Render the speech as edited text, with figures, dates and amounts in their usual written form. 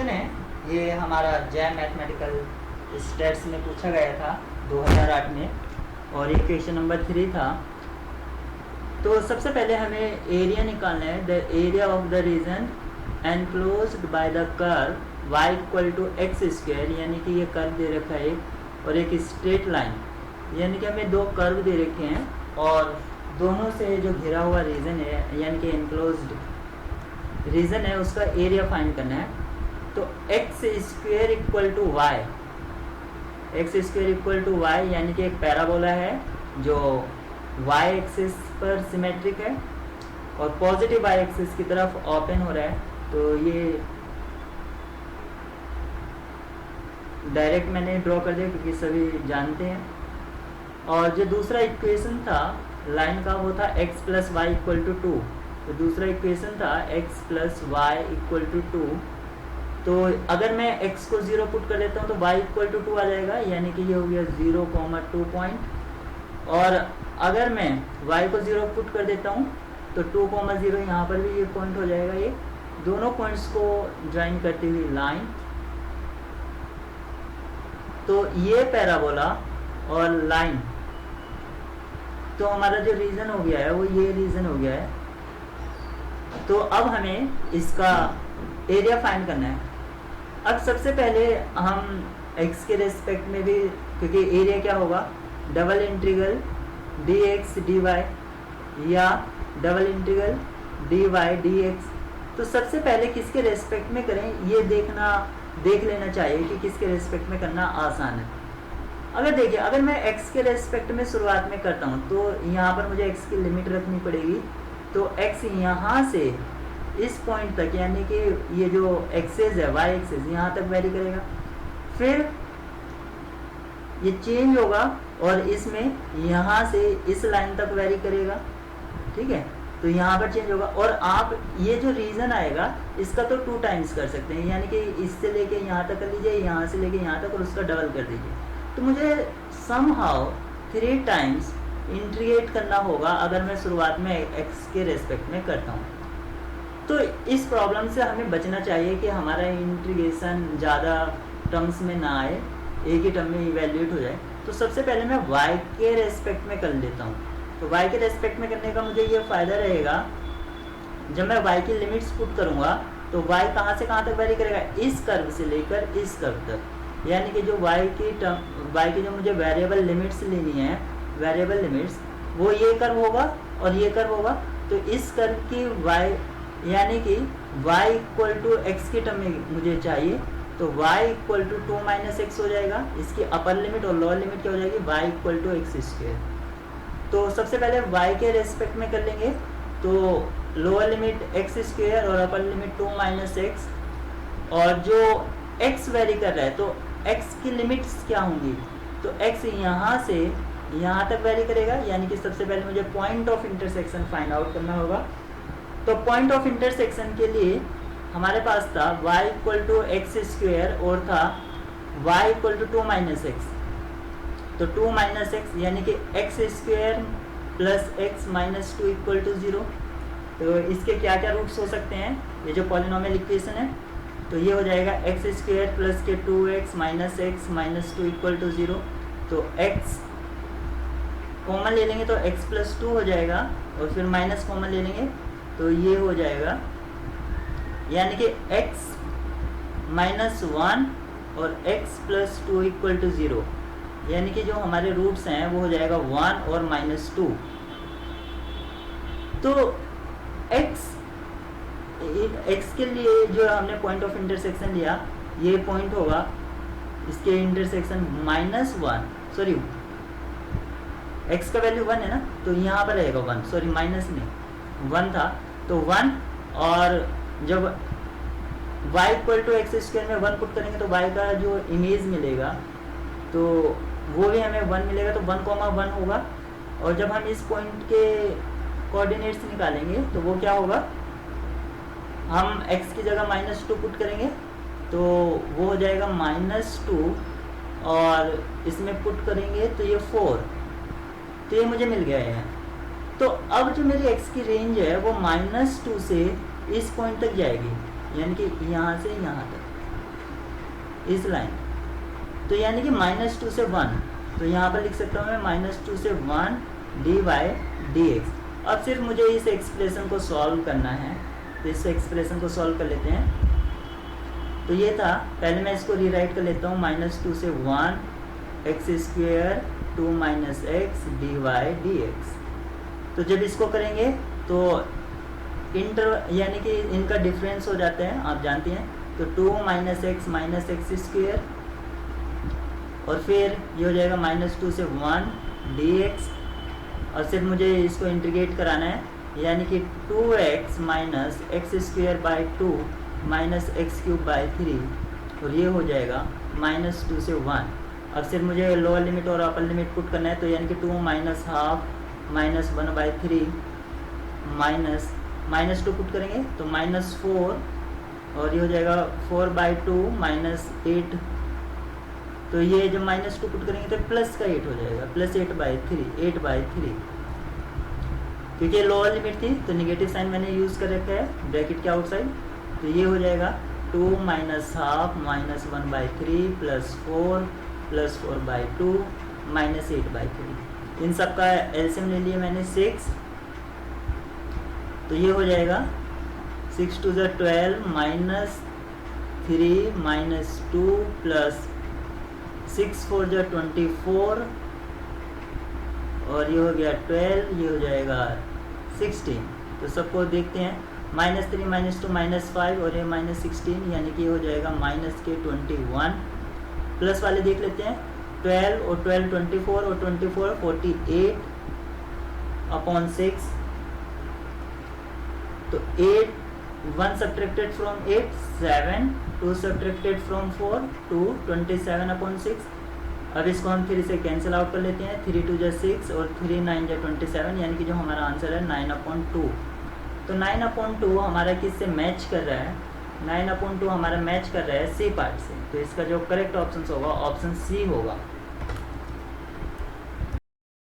Question है, ये हमारा जैम मैथमेटिकल स्टेट्स में पूछा गया था 2008 में, और ये क्वेश्चन नंबर 3 था। तो सबसे पहले हमें एरिया निकालना है। The area of the region enclosed by the curve y equal to x square, यानी कि ये कर्व दे रखा है और एक स्ट्रेट लाइन, यानी कि हमें दो कर्व दे रखे हैं और दोनों से जो घिरा हुआ रीजन है यानी कि एनक्लोज्ड रीजन है उसका एरिया फाइंड करना है। तो x square equal to y, x square equal to y यानी कि एक पैराबोला है जो वाई एक्सिस पर सिमेट्रिक है और पॉजिटिव वाई एक्सिस की तरफ ओपन हो रहा है। तो ये डायरेक्ट मैंने ड्रॉ कर दिया क्योंकि सभी जानते हैं। और जो दूसरा इक्वेशन था लाइन का वो था x plus y equal to 2। तो दूसरा इक्वेशन था x plus y equal to 2। तो अगर मैं x को 0 पुट कर देता हूँ तो y इक्वल टू 2 आ जाएगा, यानी कि ये हो गया 0,2 पॉइंट। और अगर मैं y को 0 पुट कर देता हूँ तो 2,0 यहाँ पर भी ये पॉइंट हो जाएगा। ये दोनों पॉइंट्स को ज्वाइन करती हुई लाइन। तो ये पैराबोला और लाइन, तो हमारा जो रीजन हो गया है वो ये रीजन हो गया है। तो अब हमें इसका एरिया फाइंड करना है। अब सबसे पहले हम x के रेस्पेक्ट में भी, क्योंकि एरिया क्या होगा, डबल इंटीग्रल dx dy या डबल इंटीग्रल dy dx। तो सबसे पहले किसके रेस्पेक्ट में करें ये देख लेना चाहिए कि किसके रेस्पेक्ट में करना आसान है। अगर देखिए, अगर मैं x के रेस्पेक्ट में शुरुआत में करता हूँ तो यहाँ पर मुझे x की लिमिट रखनी पड़ेगी। तो x यहाँ से इस पॉइंट तक, यानी कि ये जो एक्सेस है y एक्सेस यहाँ तक वेरी करेगा, फिर ये चेंज होगा और इसमें यहाँ से इस लाइन तक वेरी करेगा, ठीक है। तो यहाँ पर चेंज होगा और आप ये जो रीजन आएगा इसका तो 2 टाइम्स कर सकते हैं, यानी कि इससे लेके यहाँ तक कर लीजिए, यहाँ से लेके यहाँ तक और उसका डबल कर दीजिए। तो मुझे समहाउ 3 टाइम्स इंटीग्रेट करना होगा अगर मैं शुरुआत में x के रेस्पेक्ट में करता हूँ। तो इस प्रॉब्लम से हमें बचना चाहिए कि हमारा इंटीग्रेशन ज़्यादा टर्म्स में ना आए, एक ही टर्म में इवेल्यूएट हो जाए। तो सबसे पहले मैं y के रेस्पेक्ट में कर लेता हूँ। तो y के रेस्पेक्ट में करने का मुझे ये फ़ायदा रहेगा, जब मैं y की लिमिट्स पुट करूँगा तो y कहाँ से कहाँ तक वेरी करेगा, इस कर्व से लेकर इस कर्व तक, यानी कि जो y की जो मुझे वेरिएबल लिमिट्स लेनी है, वेरिएबल लिमिट्स, वो ये कर्व होगा और ये कर्व होगा। तो इस कर्व की y यानी कि y इक्वल टू एक्स की टर्म में मुझे चाहिए। तो y equal to 2 minus x हो जाएगा, इसकी अपर लिमिट और लोअर लिमिट क्या हो जाएगी, y equal to x square. तो सबसे पहले y के रेस्पेक्ट में कर लेंगे। तो लोअर लिमिट एक्स स्क्वायर और अपर लिमिट 2 माइनस एक्स, और जो x वेरी कर रहा है तो x की लिमिट्स क्या होंगी, तो x यहाँ से यहाँ तक वेरी करेगा, यानी कि सबसे पहले मुझे point of intersection find out करना होगा। तो पॉइंट ऑफ इंटरसेक्शन के लिए हमारे पास था y equal to x square और था y equal to 2 minus x. तो 2 माइनस एक्स यानी कि x square plus x minus 2 equal to 0। तो इसके क्या क्या रूट्स हो सकते हैं, ये जो पॉलिनोमियल इक्वेशन है, तो ये हो जाएगा एक्स स्क्वायर प्लस के 2x minus x minus 2 equal to 0। तो x कॉमन ले लेंगे तो x प्लस 2 हो जाएगा और फिर माइनस कॉमन ले लेंगे तो ये हो जाएगा, यानी कि x माइनस 1 और x प्लस 2 इक्वल टू 0, यानी कि जो हमारे रूट्स हैं वो हो जाएगा 1 और माइनस 2। तो x के लिए जो हमने पॉइंट ऑफ इंटरसेक्शन लिया, ये पॉइंट होगा, इसके इंटरसेक्शन -1, x का वैल्यू 1 है ना, तो यहाँ पर रहेगा 1, सॉरी माइनस नहीं 1 था, तो 1। और जब y equal to x square में 1 पुट करेंगे तो y का जो इमेज मिलेगा तो वो भी हमें 1 मिलेगा, तो 1,1 होगा। और जब हम इस पॉइंट के कोऑर्डिनेट्स निकालेंगे तो वो क्या होगा, हम x की जगह -2 पुट करेंगे तो वो हो जाएगा -2 और इसमें पुट करेंगे तो ये 4। तो ये मुझे मिल गया है। तो अब जो मेरी x की रेंज है वो -2 से इस पॉइंट तक जाएगी, यानी कि यहाँ से यहाँ तक। इस लाइन, तो यानी कि -2 से 1, तो यहाँ पर लिख सकता हूँ मैं -2 से 1 dy/dx। अब सिर्फ मुझे इस एक्सप्रेशन को सॉल्व करना है, तो इस एक्सप्रेशन को सॉल्व कर लेते हैं। तो ये था, पहले मैं इसको रीराइट कर लेता हूँ, -2 से 1 x² 2 - x dy/dx। तो जब इसको करेंगे तो यानी कि इनका डिफरेंस हो जाता है, आप जानते हैं। तो 2 - x -x², और फिर ये हो जाएगा -2 से 1 dx, और सिर्फ मुझे इसको इंटीग्रेट कराना है, यानी कि 2x - x²/2 - x³/3, और ये हो जाएगा -2 से 1। अब सिर्फ मुझे लोअर लिमिट और अपर लिमिट पुट करना है, तो यानी कि 2 - ½ -1/3 -2 पुट करेंगे तो -4, और ये हो जाएगा 4/2 -8। तो ये जब -2 पुट करेंगे तो प्लस का 8 हो जाएगा, +8/3, क्योंकि लोअर लिमिट थी तो नेगेटिव साइन मैंने यूज़ कर रखा है ब्रैकेट के आउटसाइड। तो ये हो जाएगा 2 - ½ -1/3 +4 +4/2 -8/3। इन सब का एलसीएम ले लिया मैंने 6, तो ये हो जाएगा 6 2 = 12 -3 -2 +6 4 = 24, और ये हो गया 12, ये हो जाएगा 16। तो सबको देखते हैं, -3 -2 -5 और ये -16, यानी कि ये हो जाएगा -21। प्लस वाले देख लेते हैं, 12 और 12 24 और 24 48/6। तो 8 1 सब्ट्रैक्टेड फ्रॉम 8 7, 2 सब्ट्रैक्टेड फ्रॉम 4 2 27/6। अब इसको हम 3 से कैंसिल आउट कर लेते हैं, 3 2 = 6 और 3 9 = 27, यानी कि जो हमारा आंसर है 9/2। तो 9/2 हमारा किससे मैच कर रहा है? 9/2 हमारा मैच कर रहा है सी पार्ट से, तो इसका जो करेक्ट ऑप्शन होगा ऑप्शन सी होगा।